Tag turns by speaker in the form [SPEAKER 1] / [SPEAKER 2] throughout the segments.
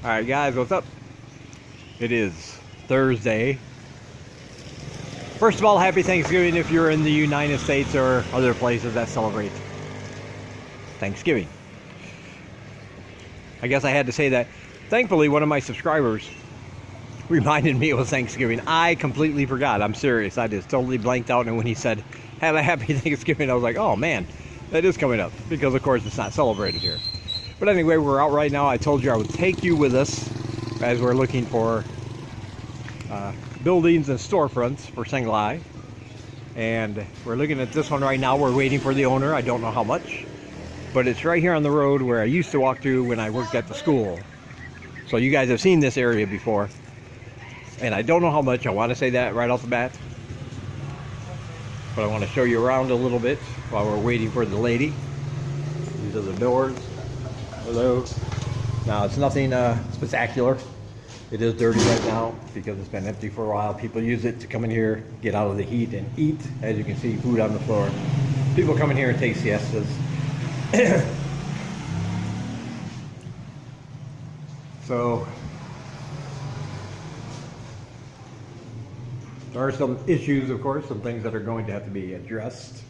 [SPEAKER 1] Alright guys, what's up? It is Thursday. First of all, happy Thanksgiving if you're in the United States or other places that celebrate Thanksgiving. I guess I had to say that. Thankfully, one of my subscribers reminded me it was Thanksgiving. I completely forgot. I'm serious. I just totally blanked out, and when he said, "Have a happy Thanksgiving," I was like, oh man, that is coming up. Because of course it's not celebrated here. But anyway, we're out right now. I told you I would take you with us as we're looking for buildings and storefronts for Senglai. And we're looking at this one right now. We're waiting for the owner. I don't know how much, but it's right here on the road where I used to walk through when I worked at the school. So you guys have seen this area before. And I don't know how much. I want to say that right off the bat. But I want to show you around a little bit while we're waiting for the lady. These are the doors. Hello. Now it's nothing spectacular. It is dirty right now because it's been empty for a while. People use it to come in here, get out of the heat and eat. As you can see, food on the floor. People come in here and take siestas. So there are some issues, of course, some things that are going to have to be addressed.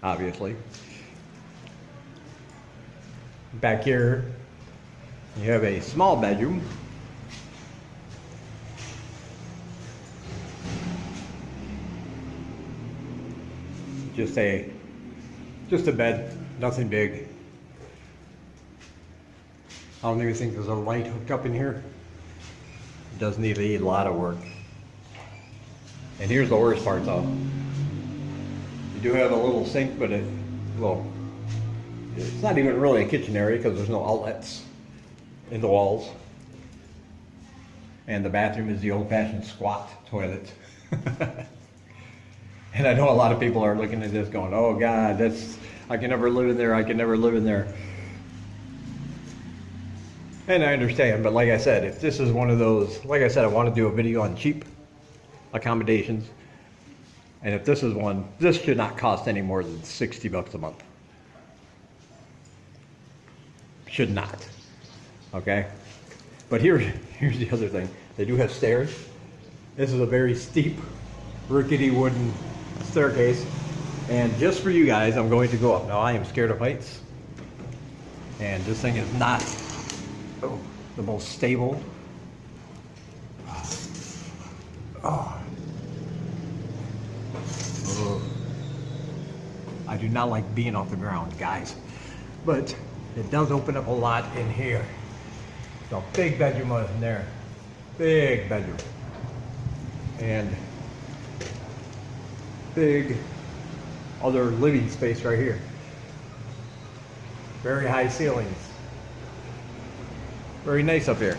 [SPEAKER 1] Obviously. Back here, you have a small bedroom. Just a bed, nothing big. I don't even think there's a light hooked up in here. It does need a lot of work. And here's the worst part though. You do have a little sink, but it's not even really a kitchen area because there's no outlets in the walls. And the bathroom is the old-fashioned squat toilet. And I know a lot of people are looking at this going, oh God, I can never live in there, I can never live in there. And I understand, but like I said, if this is one of those, like I said, I want to do a video on cheap accommodations. And if this is one, this should not cost any more than 60 bucks a month. Should not. Okay? But here's the other thing. They do have stairs. This is a very steep, rickety wooden staircase. And just for you guys, I'm going to go up. Now, I am scared of heights. And this thing is not the most stable. Oh. I do not like being off the ground, guys. But it does open up a lot in here. So big bedroom in there. Big bedroom. And big other living space right here. Very high ceilings. Very nice up here.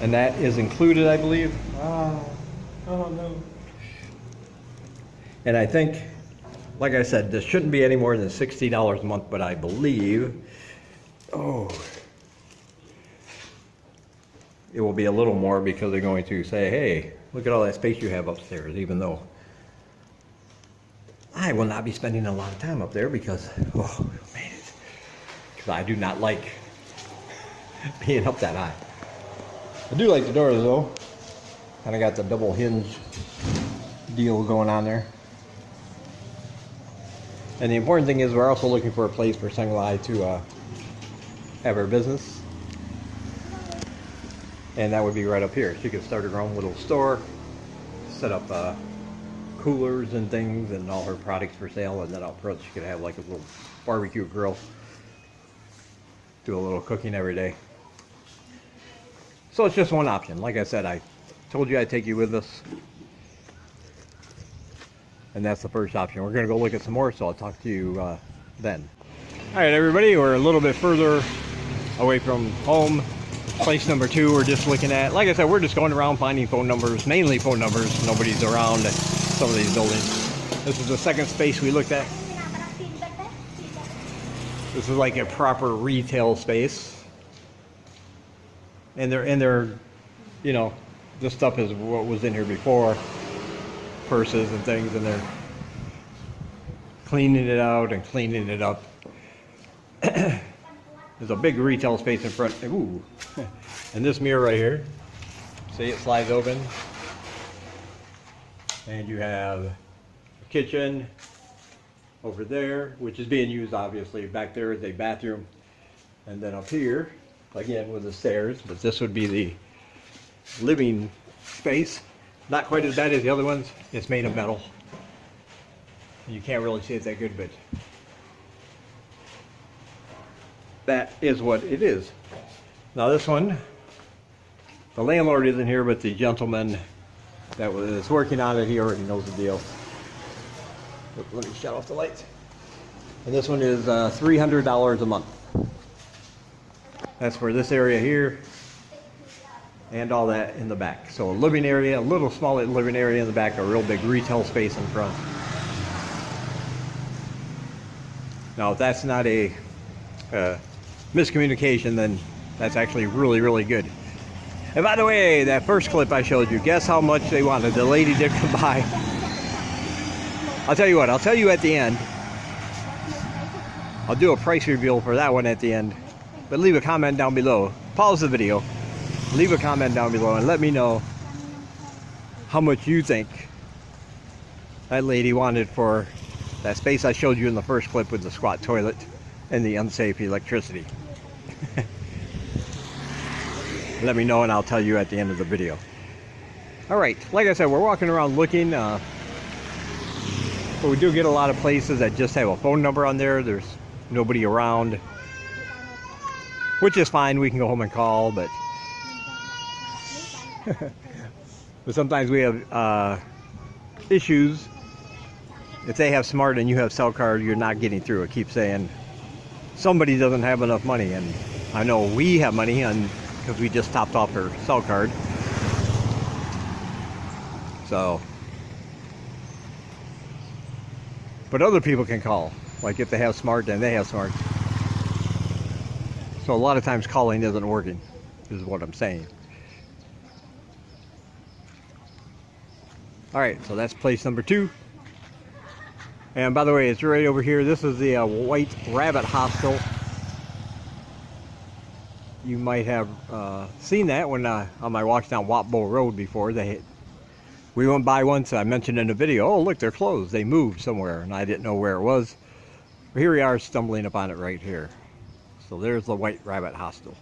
[SPEAKER 1] And that is included, I believe. Oh no. And I think, like I said, this shouldn't be any more than $60 a month, but I believe, it will be a little more because they're going to say, hey, look at all that space you have upstairs, even though I will not be spending a lot of time up there because, because I do not like being up that high. I do like the doors though. Kind of got the double hinge deal going on there. And the important thing is we're also looking for a place for Senglai to have her business. And that would be right up here. She could start her own little store, set up coolers and things and all her products for sale, and then out front she could have like a little barbecue grill. Do a little cooking every day. So it's just one option. Like I said, I told you I'd take you with us. And that's the first option. We're going to go look at some more, so I'll talk to you then. All right, everybody, we're a little bit further away from home. Place number 2 we're just looking at. Like I said, we're just going around finding phone numbers, mainly phone numbers. Nobody's around some of these buildings. This is the second space we looked at. This is like a proper retail space. And they're, you know, this stuff is what was in here before. Purses and things, and they're cleaning it out and cleaning it up. There's a big retail space in front. Ooh. And this mirror right here, see, it slides open. And you have a kitchen over there, which is being used obviously. Back there is a bathroom. And then up here, again with the stairs, but this would be the living space. Not quite as bad as the other ones. It's made of metal. You can't really see it that good, but that is what it is. Now this one, the landlord isn't here, but the gentleman that was working on it, he already knows the deal. Let me shut off the lights. And this one is $300 a month. That's for this area here and all that in the back. So a living area, a little small living area in the back, a real big retail space in front. Now if that's not a miscommunication, then that's actually really, really good. And by the way, that first clip I showed you, guess how much they wanted? The lady did come by. I'll tell you what, I'll tell you at the end. I'll do a price reveal for that one at the end. But leave a comment down below. Pause the video. Leave a comment down below and let me know how much you think that lady wanted for that space I showed you in the first clip with the squat toilet and the unsafe electricity. Let me know and I'll tell you at the end of the video. Alright, like I said, we're walking around looking. But we do get a lot of places that just have a phone number on there. There's nobody around, which is fine. We can go home and call, but but sometimes we have issues. If they have smart and you have cell card, you're not getting through. It keeps saying somebody doesn't have enough money, and I know we have money because we just topped off our cell card. So, but other people can call, like if they have smart, then they have smart. So a lot of times calling isn't working, is what I'm saying. Alright, so that's place number 2. And by the way, it's right over here. This is the White Rabbit Hostel. You might have seen that when on my walks down Watbo Road before. We went by once, I mentioned in the video, oh look, they're closed. They moved somewhere and I didn't know where it was. But here we are stumbling upon it right here. So there's the White Rabbit Hostel.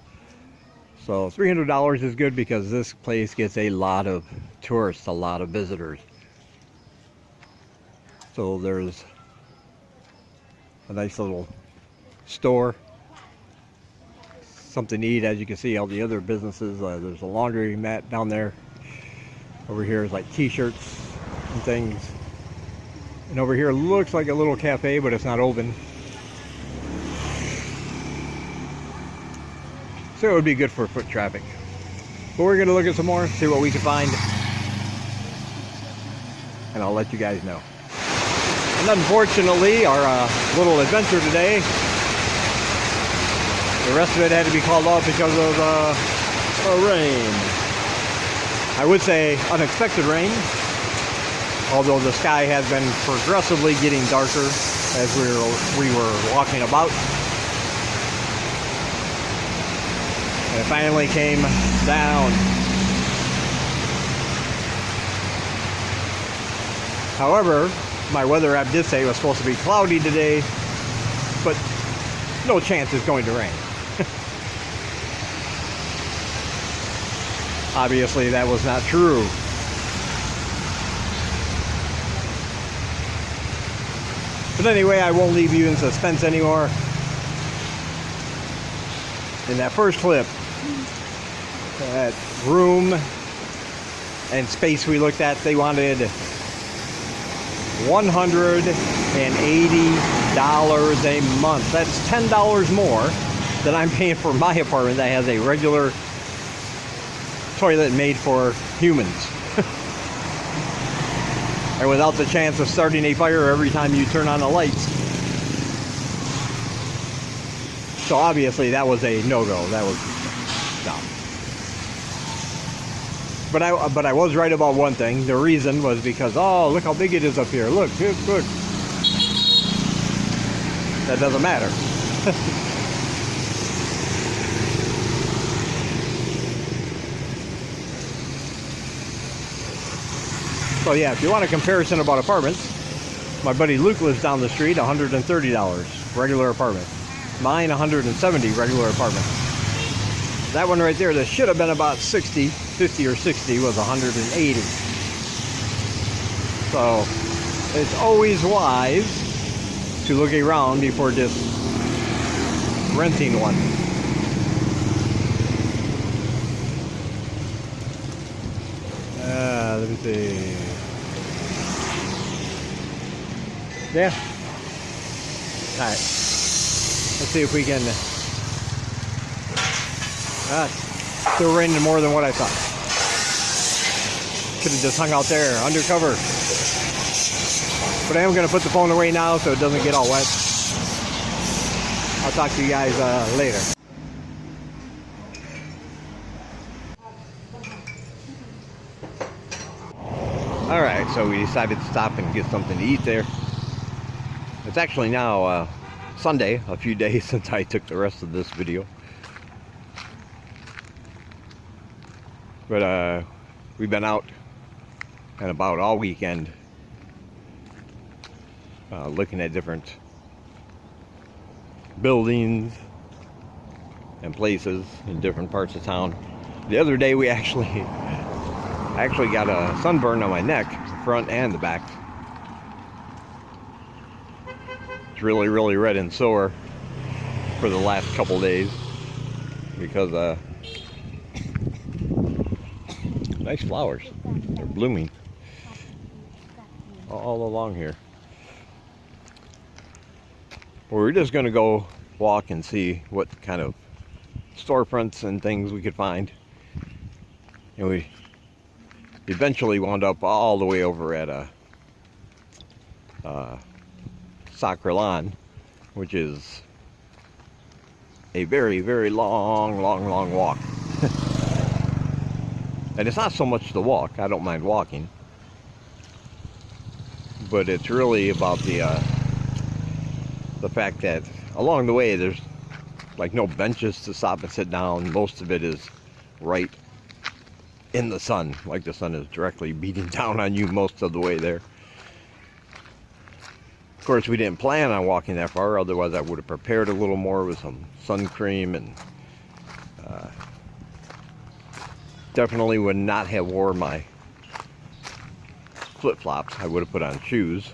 [SPEAKER 1] So $300 is good because this place gets a lot of tourists, a lot of visitors. So there's a nice little store, something to eat. As you can see, all the other businesses, there's a laundry mat down there. Over here is like t-shirts and things. And over here looks like a little cafe, but it's not open. So it would be good for foot traffic. But we're going to look at some more, see what we can find. And I'll let you guys know. And unfortunately, our little adventure today, the rest of it had to be called off because of rain. I would say unexpected rain, although the sky has been progressively getting darker as we were walking about. And it finally came down. However, my weather app did say it was supposed to be cloudy today, but no chance it's going to rain. Obviously, that was not true. But anyway, I won't leave you in suspense anymore. In that first clip, that room and space we looked at, they wanted $180 a month. That's $10 more than I'm paying for my apartment that has a regular toilet made for humans. and without the chance of starting a fire every time you turn on the lights. So obviously that was a no-go. That was no. But I was right about one thing. The reason was because, oh, look how big it is up here. Look. That doesn't matter. So yeah, if you want a comparison about apartments, my buddy Luke lives down the street, $130, regular apartment. Mine, $170, regular apartment. That one right there, that should have been about 50 or 60, was 180. So it's always wise to look around before just renting one. Let me see. Yeah. All right. Let's see if we can. Still raining more than what I thought. Should have just hung out there undercover. But I am going to put the phone away now so it doesn't get all wet. I'll talk to you guys later. Alright, so we decided to stop and get something to eat there. It's actually now Sunday, a few days since I took the rest of this video. But we've been out and about all weekend looking at different buildings and places in different parts of town. The other day we actually got a sunburn on my neck, the front and the back. It's really, really red and sore for the last couple days because nice flowers. They're blooming all along here. Well, we're just going to go walk and see what kind of storefronts and things we could find. And we eventually wound up all the way over at Sacre Lawn, which is a very, very long walk. And it's not so much the walk. I don't mind walking, but it's really about the fact that along the way there's like no benches to stop and sit down. Most of it is right in the sun, like the sun is directly beating down on you most of the way there. Of course, we didn't plan on walking that far, otherwise I would have prepared a little more with some sun cream, and definitely would not have worn my flip-flops. I would have put on shoes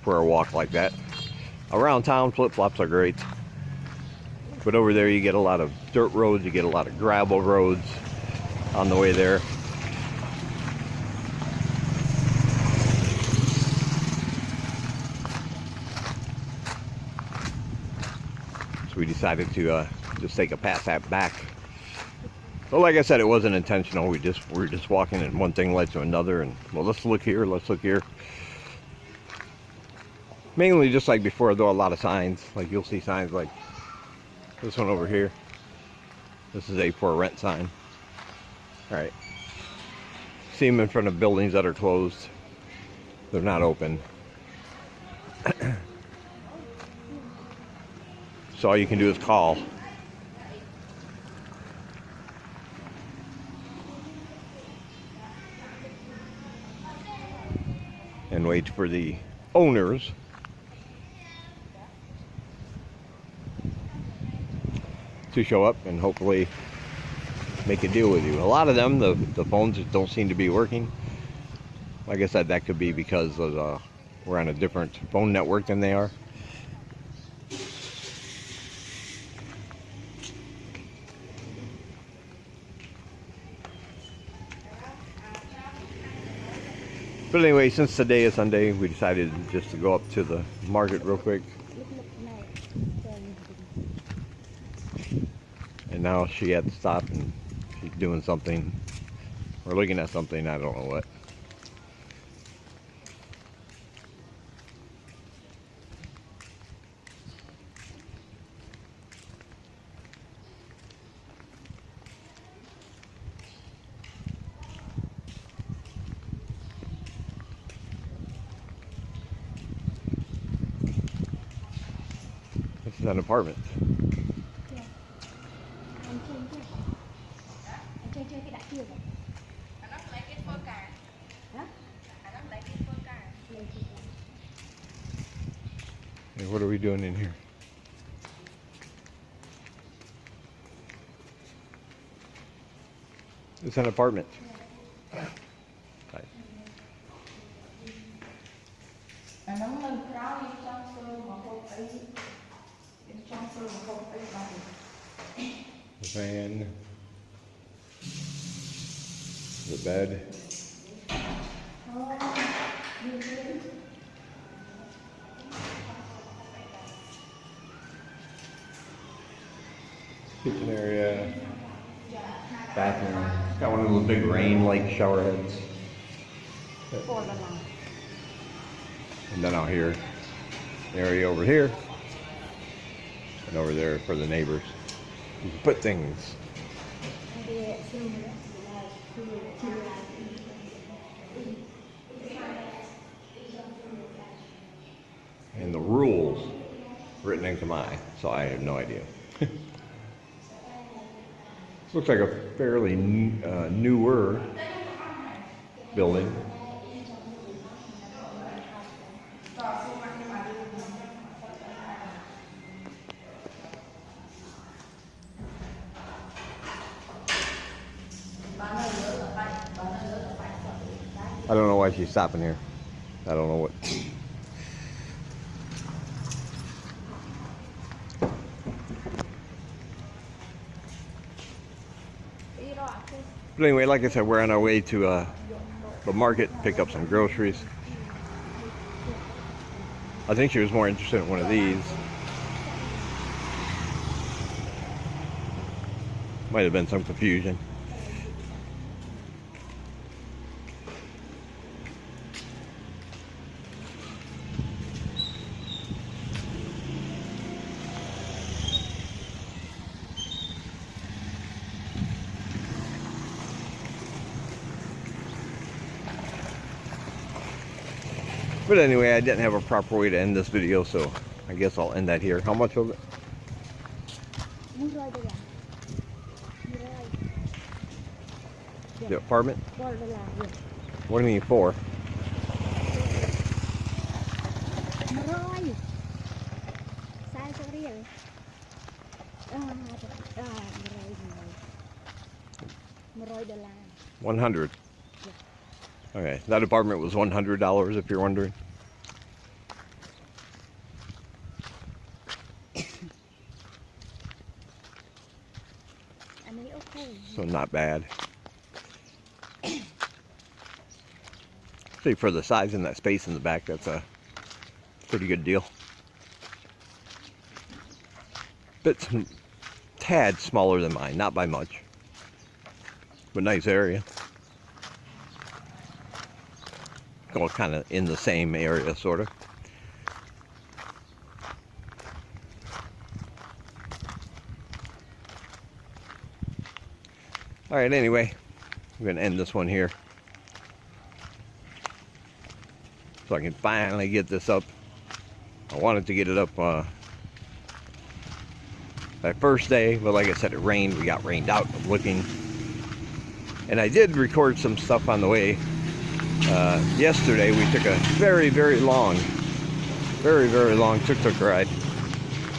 [SPEAKER 1] for a walk like that. Around town, flip-flops are great, but over there you get a lot of dirt roads, you get a lot of gravel roads on the way there. So we decided to just take a pass back. But like I said, it wasn't intentional. We were just walking and one thing led to another, and well, let's look here, let's look here. Mainly just like before, though, a lot of signs. Like you'll see signs like this one over here. This is a for rent sign. All right. See them in front of buildings that are closed. They're not open. So all you can do is call. And wait for the owners to show up and hopefully make a deal with you. A lot of them, the phones don't seem to be working. Like I said, that could be because of we're on a different phone network than they are. But anyway, since today is Sunday, we decided just to go up to the market real quick. And now she had to stop and she's doing something. We're looking at something, I don't know what. an apartment.
[SPEAKER 2] Dạ. Anh chơi chưa? Anh chơi cái đã chưa vậy?
[SPEAKER 3] Nó lấy cái phơ cà.
[SPEAKER 2] Hả?
[SPEAKER 3] Nó lấy cái phơ cà.
[SPEAKER 1] Hey, what are we doing in here? It's an apartment. Right.
[SPEAKER 3] Nó lên cao đi trong sơ mà không ấy. Trong sơ mà không ấy bằng.
[SPEAKER 1] The fan, the bed. Kitchen area, bathroom. Got one of those big rain-like shower heads. And then out here, area over here, and over there for the neighbors. You can put things. And the rules written in Khmer, so I have no idea. This looks like a fairly newer building. I don't know why she's stopping here. I don't know what. But anyway, like I said, we're on our way to the market, pick up some groceries. I think she was more interested in one of these. Might have been some confusion. But anyway, I didn't have a proper way to end this video, so I guess I'll end that here. How much was it? The apartment? What do you mean for? $100. Okay, that apartment was $100 if you're wondering. So not bad. See, for the size and that space in the back, that's a pretty good deal. Bit tad smaller than mine, not by much, but nice area. All kind of in the same area, sort of. All right, anyway, I'm going to end this one here so I can finally get this up. I wanted to get it up that first day, but like I said, it rained. We got rained out of looking. And I did record some stuff on the way. Yesterday we took a very long tuk-tuk ride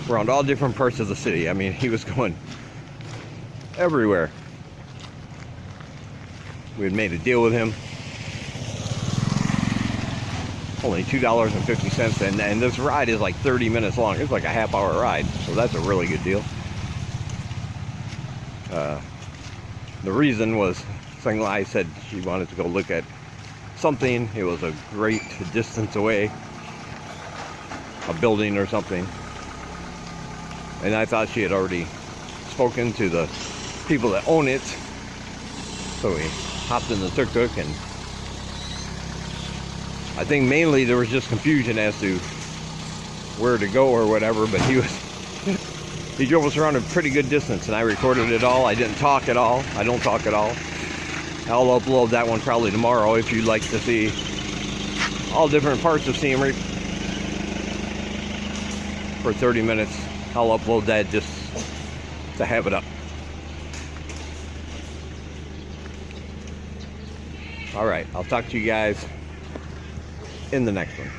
[SPEAKER 1] around all different parts of the city. I mean, he was going everywhere. We had made a deal with him, only $2.50, and this ride is like 30 minutes long. It's like a half-hour ride, so that's a really good deal. The reason was Senglai said she wanted to go look at something. It was a great distance away, a building or something, and I thought she had already spoken to the people that own it, so we hopped in the tuk-tuk, and I think mainly there was just confusion as to where to go or whatever, but he drove us around a pretty good distance, and I recorded it all. I didn't talk at all. I don't talk at all. I'll upload that one probably tomorrow if you'd like to see all different parts of Siem Reap for 30 minutes. I'll upload that just to have it up. All right, I'll talk to you guys in the next one.